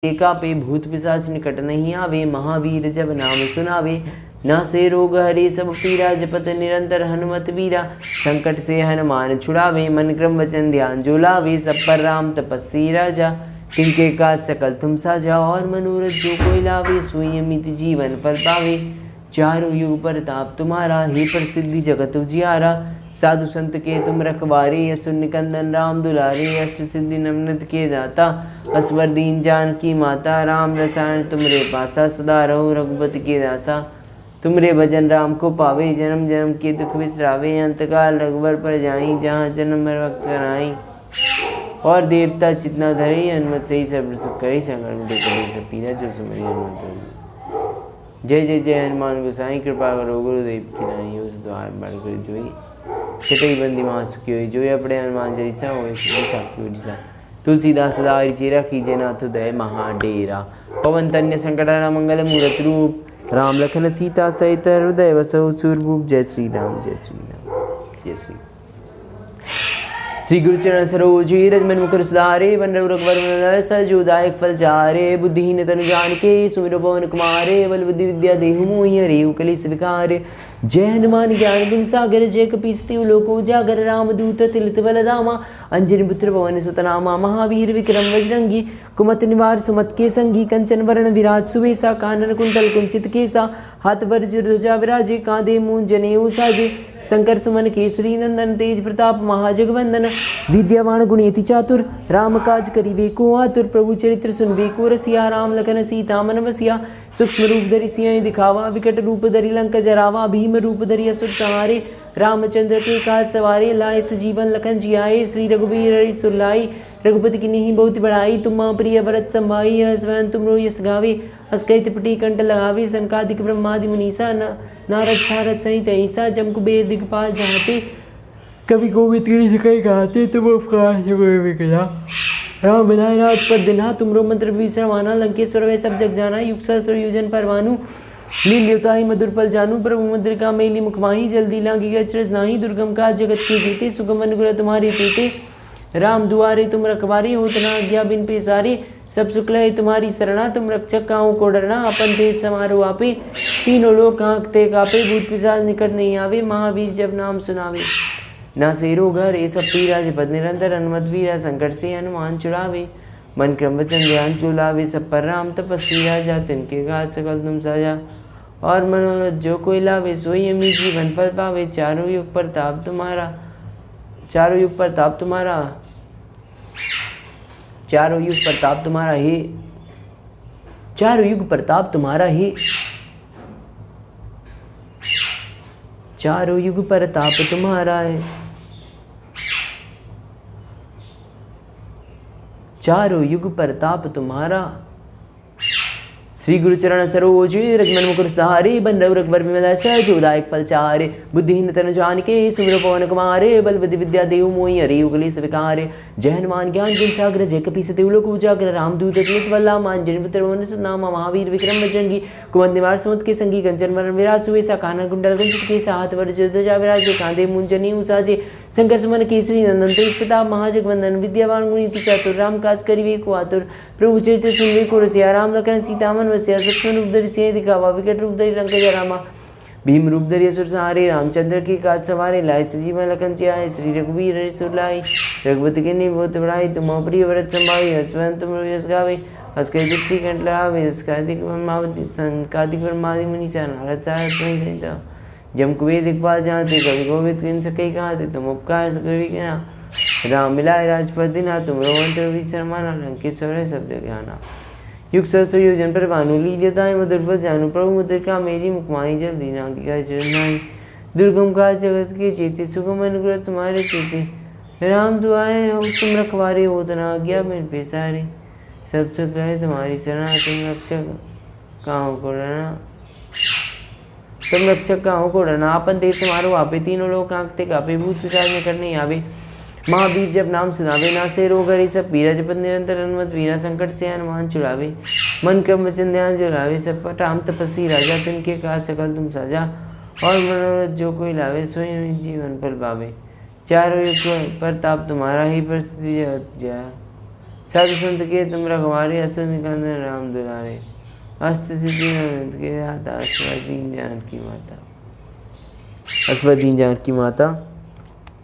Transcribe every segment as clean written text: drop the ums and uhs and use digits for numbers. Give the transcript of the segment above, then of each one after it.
एका पे भूत पिशाच निकट नहीं आवे, महावीर जब नाम सुनावे, न से रोग हरे सब पीरा, जपत निरंतर हनुमत वीरा, संकट से हनुमान छुड़ावे, मन क्रम वचन ध्यान जो लावे, सब पर राम तपस्वी राजा, तिनके काज सकल तुम साजा, और मनोरथ जो कोई लावे, सोई अमित जीवन फल पावे, चारों युग परताप तुम्हारा, हे प्रसिद्धि जगत उजियारा, साधु संत के तुम रखवारे, असुर निकंदन राम दुलारे, अष्ट सिद्धि नवनत के दाता, असवर दीन जान की माता, राम रसायन तुमरे पासा, सदा रहो रघुपति के दासा, तुमरे भजन राम को पावे, जन्म जन्म के दुख बिसरावे, अंतकाल रघुवर पर जाई, जहाँ जन्म मर वक्त कराई, और देवता चितना धरे, हनुमत सही सब सुख करे, संकट मिटे सब पीरा, जो सुमरि हनुमत। जय जय जय हनुमान गोसाई, कृपा करो गुरुदेव की नाई, उस द्वार बढ़ कर जोई, छठई बंदी महासुखी हुई, जो अपने हनुमान चरिचा हो साक्षी तुलसीदास सदा चेरा कीजे नाथ उदय महाडेरा, पवन तन्य संकटाना मंगल मूर्त रूप, राम लखन सीता सहित हृदय वसौ सूरभूप। जय श्री राम जय श्री राम जय श्री श्री गुरुचरण सरोज रज मन मुकुर सुधारे, वन रघुवर सजोदायक फल चारे, बुद्धिहीन तनु जानिके सुमिरो पवन कुमारे, बल बुद्धि विद्या देहु मोहि हरेउ कलेस विकारे, जय हनुमान ज्ञान गुण सागर, जय कपीस लोक उजागर, राम दूत सिलित बल धामा, अंजनी पुत्र पवन सुत नामा, महावीर विक्रम बजरंगी, कुमति निवार सुमत के संगी, कंचन वरण विराज सुवेसा, कानन कुंडल कुंचित केसा, हाथ वज्र ध्वजा विराजे, कांधे मूंज जनेऊ साजे, शंकर सुमन केसरी नंदन, तेज प्रताप महाजगवंदन, विद्यावान गुणेति चातुर, राम काज करिवे को आतुर, प्रभु चरित्र सुनवे को रसिया, राम लखन सीता मन बसिया, सूक्ष्म रूप धरि सियहि दिखावा, विकट रूप धरि लंक जरावा, भीम रूप धरि असुर संहारे, रामचंद्र के काज सवारे, लाए सजीवन लखन जियाए, श्री रघुबीर हरि सुर लाई, रघुपति की नहीं बहुत बढ़ाई, तुम प्रिय भरत संभाई, स्वयं तुम रो यस गावे, हस कही त्रिपटी कंठ लगावे, संकादिक ब्रह्मादि मुनीसा, नारद सारद सहित ऐसा, जम कुबेर दिगपाल जहाते, कवि गोविंद गिरी कई गाते, तुम उपकार राम बिनाय राजपद दिना, तुमरो मंत्र विश्रमाना, लंकेश्वर वे सब जग जाना, युग सहस्त्र युजन परवानु, लील्युताहि मधुर पल जानू, प्रभु मुद्रिका मेली मुखमाही, जल्दी लागी अचरज नाही, दुर्गम काज जगत के जीते, सुगम अनुग्रह तुम्हारे तेते, राम दुआरे तुम रखवारे, होत न आज्ञा बिन पेसारे, सब शुक्ल है तुम्हारी शरणा, तुम रक्षक काहू को डरना, अपन तेज समारो आपे, तीनों लोग कांपते कापे, भूत पिशाच निकट नहीं आवे, महावीर जब नाम सुनावे, ना से रोग हरे सब पीरा, जपत निरंतर हनुमत वीरा, संकट से हनुमान छुड़ावे, मन क्रम वचन ध्यान जो लावे, सब पर राम तपस्वी राजा, तिनके काज सकल तुम साजा, और मनोरथ जो कोई लावे, सोई अमित जीवन फल पावे, चारों युग परताप तुम्हारा, चारों युग परताप तुम्हारा, चारों युग प्रताप तुम्हारा ही, चारों युग प्रताप तुम्हारा ही, चारों युग प्रताप तुम्हारा है, चारों युग प्रताप तुम्हारा, श्री गुरुचरण सरोज रजमन मुकुर सुधारे, बन रघुवर विमल सजोदायक फल चारे, बुद्धिहीन तनु जानिके सुमिरो पवन कुमारे, बल बुद्धि विद्या देहु मोहि हरेउ कलेस विकारे, जय हनुमान ज्ञान गुण सागर, जय कपीस लोक उजागर, रामदूत अतुलित बल धामा, अंजनी पुत्र पवन सुत नामा, महावीर विक्रम बजरंगी, कुमति निवार सुमत के संगी, कंचन वरण विराज सुवेसा, कानन कुंडल कुंचित केसा, हाथ वज्र ध्वजा विराजे, कांधे मूंज जनेऊ साजे, शंकर सुमन केसरी नंदन, तेज प्रताप महाजगवंदन, विद्यावान गुणिति चातुर, राम काज करिवे को आतुर, प्रभु चरित्र सुनवे को रसिया, राम लखन सीता मन बसिया, सूक्ष्म रूप धरि सियहि दिखावा, विकट रूप धरि लंक जरावा, भीम रूप धरि असुर संहारे, रामचंद्र के काज सवारे, लाए सजीवन लखन जियाए, श्री रघुबीर हरि सुर लाई, रघुपति के नहीं बहुत बढ़ाई, तुम प्रिय भरत संभाई, हसवंत तुम यश गावे, हस कहि त्रिपटी कंठ लगावे, हस कार्तिक ब्रह्मादि मुनीसा, नारद सारद सहित जम कुबेर दिगपाल जहाते, कवि गोविंद किन सके कहाते, तुम उपकार करी के ना, राम मिलाए राजपद दिना, तुम रोमंत्र विश्रमाना, लंकेश्वर सब जगह आना, युग सहस्त्र योजन पर भानु, लील्यताहि मधुर फल जानू, प्रभु मुद्रिका मेरी मुखमाही, जल्दी नागी का चरनाई, दुर्गम काज जगत के चेते, सुगम अनुग्रह तुम्हारे चेते, राम दुआरे हो तुम रखवारे, होत न आज्ञा बिन पेसारे, सब सुख रहे तुम्हारी शरणा, तुम रक्षक काहू को डरना, तुम रक्षक काहू को डरना, आपन तेज समारो आपे, तीनों लोग कांपते कापे, भूत पिशाच निकट नहीं आवे, महावीर जब नाम सुनावे, ना से रोग हरे सब पीरा, जपत निरंतर हनुमत वीरा, संकट से हनुमान छुड़ावे, मन क्रम वचन ध्यान जो लावे, सब पर राम तपस्वी राजा, तिनके काज सकल तुम साजा, और मनोरथ जो कोई लावे, सोई जीवन फल पावे, चारों युग प्रताप तुम्हारा ही प्रसिद्धि साधु संत के तुम रखवारे, असुर निकंदन राम दुलारे, अष्ट सिद्धि नवनीत के दाता, अश्वदीन जानकी माता। अश्वदीन जानकी माता,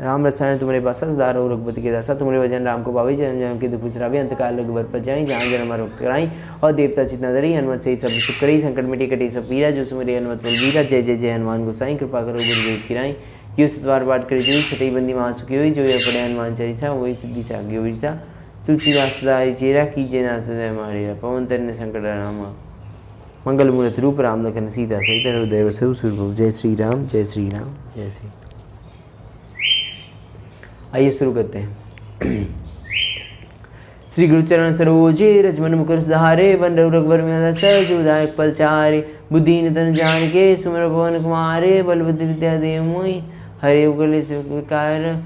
राम रसायन तुम्हारे पास सदा रहो रघुपति के दासा, तुम्हारे भजन राम को पावे, जन्म जन्म के दुख बिसरावे, अंतकाल रघुबर पर जाई, जहाँ जन्म रोग कराई, और देवता चितना धरी, हनुमत से सब सुख करई, संकट मिटे कटे सब पीरा, जो सुमरे हनुमत बलबीरा, जय जय जय हनुमान गोसाई, कृपा करो गुरुदेव की राई। यो सतवार पाठ कर दी, छठी बंदी महासुखी हुई, जो यह पढ़े हनुमान चालीसा, वही सिद्धि साग्य विरसा, तुलसीदास सदाई चेरा, कीजे नाथ हृदय मारेरा, पवन तनय संकट रामा, मंगल मूर्त रूप राम लखन सीता सहित हृदय बसहु सुरभूप। जय श्री राम, जय श्री राम, जय श्री। आइए शुरू करते हैं। श्री गुरुचरण सरोजे रजमन मुकुर सुधारे, वन रघुवर में सहज उदायक पलचारे, बुद्धिहीन तन जान के सुमर पवन कुमारे, बल बुद्धि विद्या देव मोहि, हरे कलेश विकार,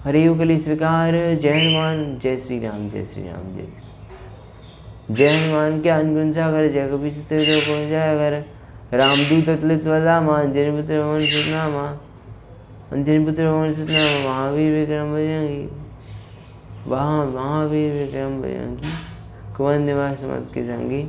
हरे कलेश विकार। जय हनुमान, जय श्री राम, जय श्री राम, जय श्री। जय हनुमान ज्ञान गुण सागर, जय कपि जय अगर, रामदूत अतुलित बलधामा, अंजनी पुत्र पवन सुत नामा, अंजनी पुत्र पवन सुत नामा, महावीर विक्रम बजरंगी, महावीर विक्रम बजरंगी, कुवन निवार समत के संगी,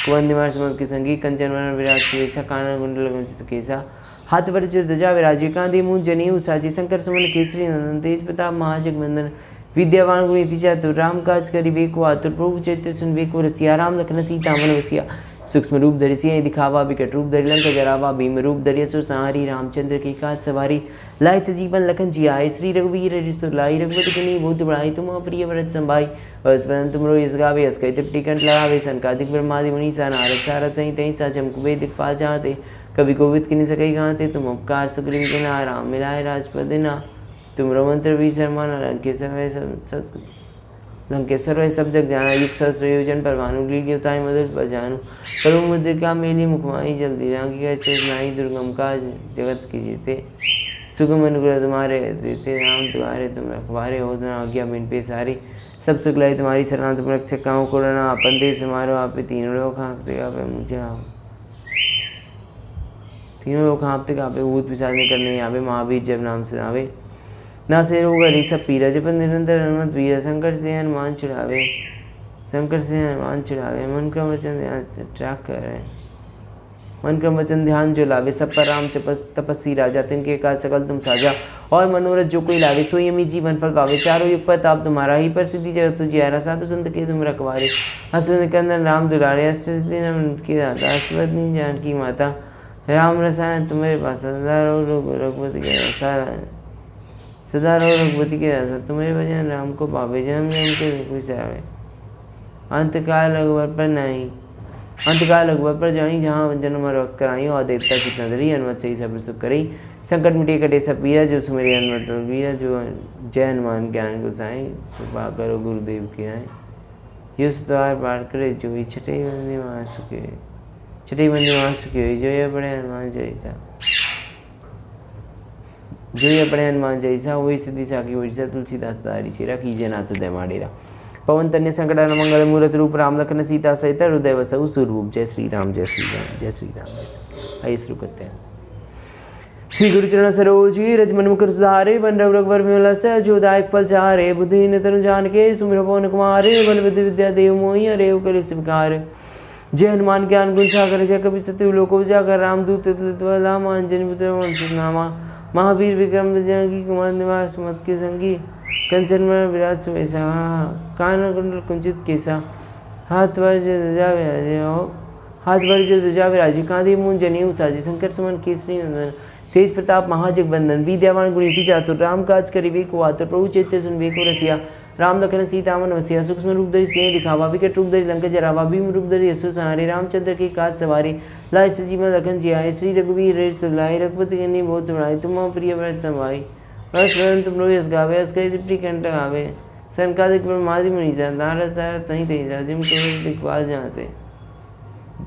कुवन निवार समत के संगी, कंचन वरण विराज सुवेशा, कानन कुंडल कुंचित केसा, हाथ वर चिर ध्वजा विराजे, कांधे मूंज जनेऊ साजे, शंकर सुमन केसरी नंदन, तेज प्रताप महाजगवंदन, विद्यावान गुणी चातुर, राम काज करि वेको आतुर, प्रभु चैत्र सुन वेको रसिया, राम लखन सीता मन बसिया, सूक्ष्म रूप धरि सियहि दिखावा, विकट रूप धरि लंक जरावा, भीम रूप धरि असुर संहारी, रामचंद्र की काज सवारी, लाए सजीवन लखन जियाए, श्री रघुवीर हृषि लाई, रघुपति किन्हीं बहुत बड़ाई, तुम प्रिय व्रत संभाई, हर्षवर्धन तुमरो यश गावे, हस कहि तृप्ति कंठ लगावे, सनकादिक ब्रह्मादि मुनि सा नारद सारद सहित तहि सा चमकु दिक्पाल चाहते, कवि कोविद किन्हीं सकहि गाते, तुम उपकार सुग्रीव के ना राम मिलाए राजपद ना, तुमरो मंत्र भी शर्माना, लंकेश्वर वह सब जग जाना, युग सहस्र योजन पर भानु, लील्य उताई मधुर पर जानू, करुण मुद्रिका मेली मुखमाई, जल्दी जाकी गए चेतनाई, दुर्गम काज जगत की जीते, सुगम अनुग्रह तुम्हारे देते, राम तुम्हारे तुम रखवारे, हो ना आज्ञा बिन पे सारी, सब सुख लाई तुम्हारी शरण, तुम रक्षक काहू को डरना, आपन देश हमारो आपे, तीनों लोग हाँकते कापे, मुझे आओ तीनों लोग हाँकते कापे, भूत पिशाच निकलने आवे, महावीर जब नाम से आवे, ना से रोग हरि सब पीरा, जपन निरंतर हनुमत वीरा, संकट से हनुमान छुड़ावे, संकट से हनुमान छुड़ावे, मन का वचन ध्यान ट्रैक कर रहे हैं, मन का वचन ध्यान जो लावे, सब पर राम तपस्वी राजा, तिनके काज सकल तुम साजा, और मनोरथ जो कोई लावे, सोई अमी जीवन फल पावे, चारों युग पर ताप तुम्हारा ही, प्रसिद्धि जगत तुझियारा, साधु संत के तुम रखवारे, असुर निकंदन राम दुलारे, अष्ट सिद्धि नवनीत के दाता, अश्वदीन जानकी माता, राम रसायन तुम्हारे पास सदा रहो रघुपति के सदा रहो रघुपति के दासा, तुम्हारे भजन राम को पावे, जन्म जन्म के दुख बिसरावे, अंतकाल रघुवर पर नहीं, अंतकाल रघुवर पर जाई, जहाँ जन्म रोग कराई, और देवता चितना धरी, हनुमत से सब सुख करई, संकट मिटे कटे सब पीरा, जो सुमेरे हनुमत बलबीरा, जो जय हनुमान ज्ञान गोसाई, कृपा करो गुरुदेव की राय। यो सतवार पाठ करे, जो भी छठे बंदी वहाँ सुखी, छठे बंदी वहाँ सुखी हुई, जो यह पढ़े हनुमान चालीसा, जो यह पढ़े हनुमान चालीसा, वही सिद्धि साखी विरसा, तुलसीदास सदारि चेरा, कीजे नाथ हृदय माडेरा, पवन तनय संकट हरण मंगल मूरत रूप, राम लखन सीता सहित हृदय बसहु सुरभूप। जय श्री राम, जय श्री राम, जय श्री राम। आइए शुरू करते हैं। श्री गुरुचरण सरोज रज मन मुकुर सुधारे, वन रघुवर विमल सहज उदायक पलचारे, बुद्धिहीन तनु जानिके सुमिर पवन कुमारे, बल बुद्धि विद्या देव मोहि, हरे कलेश विकार। जय हनुमान ज्ञान गुण सागर, जय कपि सत्यु लोक उजागर, रामदूत अतुलित बलधामा, अंजनी पुत्र पवन सुत नामा, महावीर विक्रम बजरंगी, कुमंत निवार सुमत के संगी, कंचन वरण विराज सुवेशा, कानन कुंडल कुंचित केसा, हाथ वर ध्वजा विराजे, हाथ वर ध्वजा विराजे, कांधे मूंज जनेऊ साजे, शंकर सुमन केसरी नंदन, तेज प्रताप महाजगवंदन, विद्यावान गुणी चातुर, राम काज करि वेको आतुर, प्रभु चैत्र सुन वेको रसिया, राम लखन सीता मन बसिया, सूक्ष्म रूप धरि सियहि दिखावा, विकट रूप धरि लंक जरावा, भीम रूप धरि असुर संहारे, रामचंद्र के काज सवारे, लाए सजीवन लखन जियाए, श्री रघुवीर हृषि लाई, रघुपति किन्हीं बहुत बड़ाई, तुम प्रिय व्रत संभाई, हर्षवर्धन तुमरो यश गावे, हस कहि तृप्ति कंठ लगावे, सनकादिक ब्रह्मादि मुनि सा नारद सारद सहित तहि सा चमकु दिक्पाल जानते,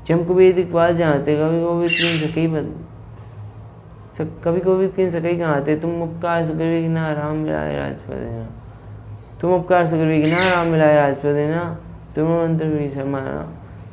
चमकु दिक्पाल जानते, कभी कोविद किन सकई कहाते, तुम उपकार सुग्रीव की ना राम मिलाए राजपद देना, तुम उपकार सुग्रीव की ना राम मिलाए राजपद देना, तुम मंत्र भी समाना,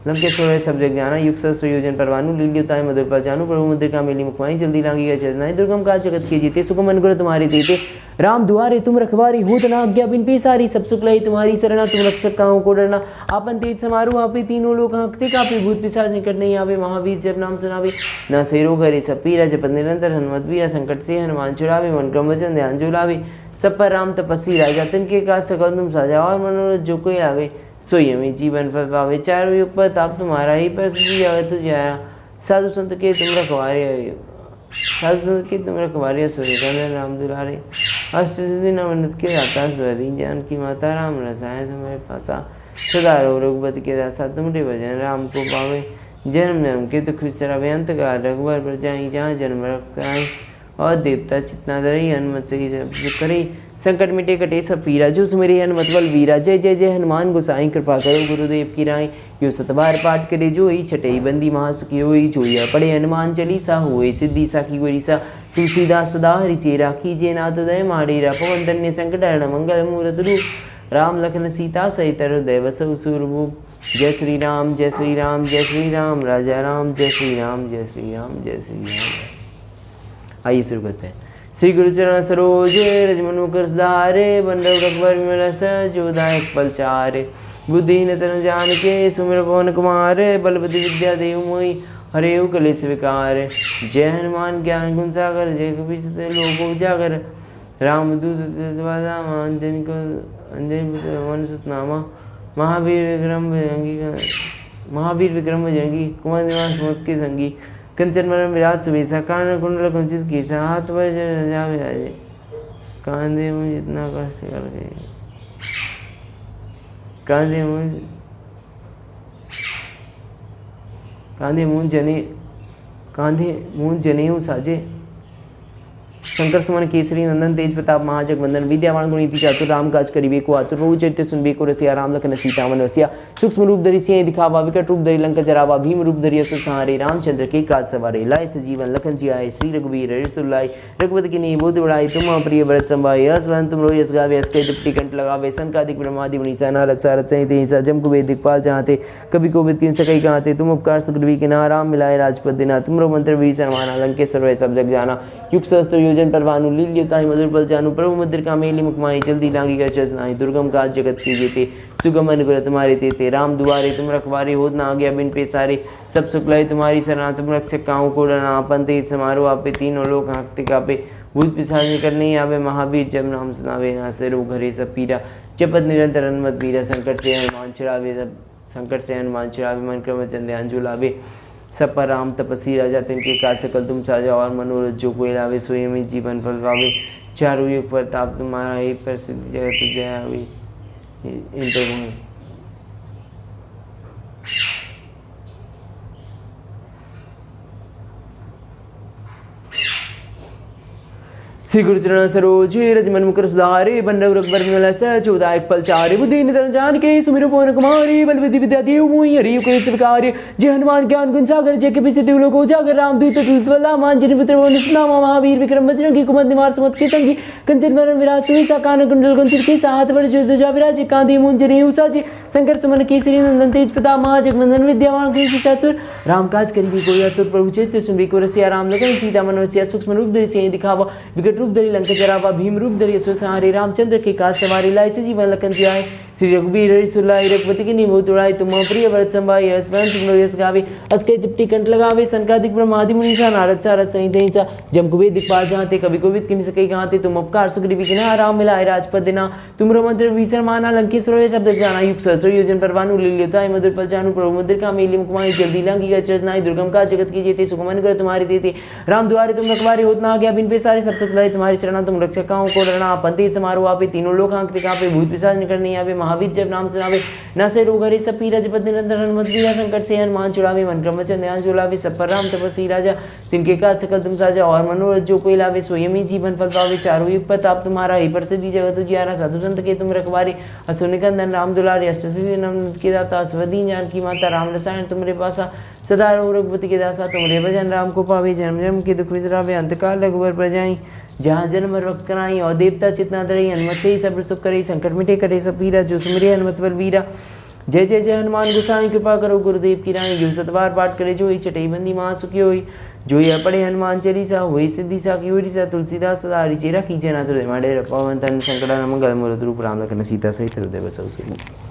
लंकेश्वर सब जग जाना युग सहस्त्र योजन परवानु लील्योताय मधुर पर जानू प्रभु मुद्रिका मेली मुखमाई जल्दी लांगी गए चरनाई दुर्गम का जगत की जीते सुगम अनुग्रह तुम्हारी देते राम दुआरे तुम रखवारी होत ना आज्ञा बिन पेसारी सब सुख लई तुम्हारी शरणा तुम रक्षक काहू को डरना आपन तेज समारू आपे तीनों लोग हंकते कापे भूत पिशाच निकट नहीं आवे महावीर जब नाम सुनावे न सेरो घरे सब पीरा जपत निरंतर हनुमत वीरा संकट से हनुमान छुड़ावे मन क्रम वचन ध्यान जो लावे सब पर राम तपस्वी राजा तिनके काज सकल तुम साजा और मनोरथ जो कोई आवे सोई में जीवन फल पावे चारों युग पर ताप तुम्हारा ही पर तुझारा साधु संत के तुम रखवारे साधु संत के तुम रखवारे सूर्य राम दुलारे अष्ट सिद्धि नवनत के दाता स्वरी जान की माता राम रसायन तुम्हारे पासा सदा रो रघुपति के दासा तुमरे भजन राम को पावे जन्म जन्म के दुख विसरावे अंत का रघुवर पर जाई जहाँ जन्म रखाई और देवता चितना दरई हनुमत से करे संकट मिटे कटे सब पीरा जो सुमेरे हनुमत बल वीरा जय जय जय हनुमान गोसाई कृपा करो गुरुदेव की राय यो सतबार पाठ करे जो ही छठई बंदी महासुखी होई जोया पड़े हनुमान चालीसा हुए सिद्धि साखी गोरीसा तुलसीदास सदा हरि राखी जय नाथ उदय माडेरा पवन धन्य संकट हरण मंगल मूरत रूप राम लखन सीता सहित हृदय बसु सूरभूप जय श्री राम जय श्री राम जय श्री राम राजा राम जय श्री राम जय श्री राम जय श्री राम। आइए शुरू करते हैं। श्री गुरुचरण सरोज रजमनु कर सुधारे बंधव रघुवर विमल सहजोदायक फलचारे बुद्धिहीन तन जान के सुमिर पवन कुमार बलपति विद्या देव मोहि हरेऊ कलेश विकार जय हनुमान ज्ञान गुण सागर जय कपीश लोक उजागर रामदूत अंजन को अंजन सुतनामा महावीर विक्रम भजंगी कुमार निवास मुक्त के संगी कंचन मरण विराट सुबेसा कान कुंडल कुंचित केसा हाथ पर जा विराजे कांधे मुझ इतना कष्ट करके कांधे मुंह जनेऊ साजे शंकर सुमन केसरी नंदन तेज प्रताप महाजगवंदन विद्यावान गुणीति चातुर राम काज करिबे को आतुर प्रभु चरित्र सुनबे को रसिया राम लखन सीता मन रसिया सूक्ष्म रूप धरि सिंह दिखावा विकट रूप धरि लंका जरावा भीम रूप धरि असुर संहारे रामचंद्र के काज सवारे लाए सजीवन लखन जी आए श्री रघुवीर रसुल्लाई रघुपति की नी बहुत बड़ाई तुम प्रिय भरत संभाई यस वन तुम रो यस गावे यस के दुपटी कंठ लगावे संकादिक ब्रह्मादि मुनीसा नारद सारद सहित हिंसा जम कुबेर दिक्पाल चाहते कभी कोविद किन सकई कहते तुम उपकार सुग्रीवी के ना राम मिलाए राजपद दिना तुमरो मंत्र भी सरमाना लंकेश्वर सब जग जाना युग सहस्त्र योजन परवानु लील्योताय मधुर बल जानू प्रभु मुद्रिका मेली मुखमाई जल्दी लांगी कर चसनाई दुर्गम काज जगत की जेते सुगम अनुग्रह तुम्हारे तेते राम दुआरे तुम रखवारे होत ना आज्ञा बिन पेसारे सब सुख लय तुम्हारी शरणा तुम रक्षक काहू को डरना आपन तेज समारो आपे तीनों लोग हाँकते कापे भूत पिशाच निकट नहीं आवे महावीर जब नाम सुनावे ना से रोग हरे सब पीरा जपत निरंतर हनुमत वीरा संकट से हनुमान छिड़ावे मन क्रम वचन ध्यान जो लावे सब पर राम तपस्वी राजा तिनके काज सकल तुम साजा और मनोरथ जो कोई लावे सोई में जीवन फल पावे चारों युग पर ताप तुम्हारा ही प्रसिद्ध जगत जय आवे श्री गुरुचरण सरोज रजमन मुकर सुधारे बंधव रघुवर विमल सहजोदायक फलचारे बुद्धि निधन जान के सुमिर पवन कुमारी बल विधि विद्या देव मोहि हरिऊ कलेश विकार जय हनुमान ज्ञान गुण सागर जय कपीश तिहु लोक उजागर रामदूत अतुलित बल अंजनी पुत्र पवन सुतनामा महावीर विक्रम बजरंगी कुमंत निवार सुमत के संगी कंचन वरण विराज सुबेसा कान कुंडल कुंचित केसा हाथ पर ध्वजा विराजे कांधे मूंज जनेऊ साजे शंकर सुमन केसरी नंदन तेज प्रताप महाजगवंदन विद्यावान गुणीति चातुर राम काज करिबे को आतुर प्रभु चरित्र सुनबे को रसिया राम लखन सीता मन रसिया सूक्ष्म रूप धरि सिंह दिखावा विकट रूप धरि लंका जरावा भीम रूप धरि असुर संहारे रामचंद्र के काज सवारे लाए सजीवन लखन जी आए श्री रघुवीर रसुल्लाई रघुपति की नींबू तुड़ाई तुम प्रिय भरत संभाई यस वन तुम यस गावे अस्के तिपटी कंठ लगावे संकादिक ब्रह्मादि मुनीसा नारद सारद सहित हिंसा जम कुबेर दिक्पाल जहाँते कभी कोविद किन सकई कहते तुम उपकार सुग्रीवी के ना राम मिलाए राजपद दिना तुमरो मंत्र विसर माना लंकेश्वर शब्द जाना युग सहस्त्र योजन परवानु लील्योताय मधुर पल जानू प्रभु मुद्रिका मेली मुखमाई जल्दी लांगी गए चरनाई दुर्गम का जगत की जेते सुगम अनुग्रह तुम्हारे देते राम दुआरे तुम रखवारे होत ना आज्ञा बिन पेसारे सब सुख लय तुम्हारी शरणा तुम रक्षक काहू को डरना आपन तेज समारो आपे तीनों लोग हाँकते कापे भूत पिशाच निकट नहीं आवे महावीर जब नाम सुनावे न से रोग हरे सब पीरा जपत निरंतर हनुमत वीरा संकट से हनुमान छुड़ावे मन क्रम वचन ध्यान जो लावे सब पर राम तपस्वी राजा तिनके काज सकल तुम साजा और मनोरथ जो कोई लावे सोई में जीवन फल पावे चारों युग पर ताप तुम्हारा ही प्रसिद्धि जगत उजियारा साधु संत के तुम रखवारे असुर निकंदन राम दुलारे अष्ट सिद्धि नवनीत के दाता स्वदी ज्ञान की माता राम रसायन तुमरे पासा सदा रघुपति के दासा तुमरे भजन राम को पावे जन्म जन्म के दुख विसरावे अंतकाल रघुवर पर जाई जहाँ जन्म रक्त कराई और देवता चितना धरई हनुमत से ही सब सुख करई संकट मिटे कटे सब पीरा जो सुमरे हनुमत बल वीरा जय जय जय हनुमान गोसाई कृपा करो गुरुदेव की रानी। जो सतवार पाठ करे जो चटई बंदी महा सुखी होई। जो यह पढ़े हनुमान चालीसा वही सिद्धि सा की ओरी सा। तुलसीदास सदा हरि चेरा कीजे नाथ हृदय माडे पवन तन संकटान मंगल मूल रूप राम लखन सीता सहित हृदय बसौ।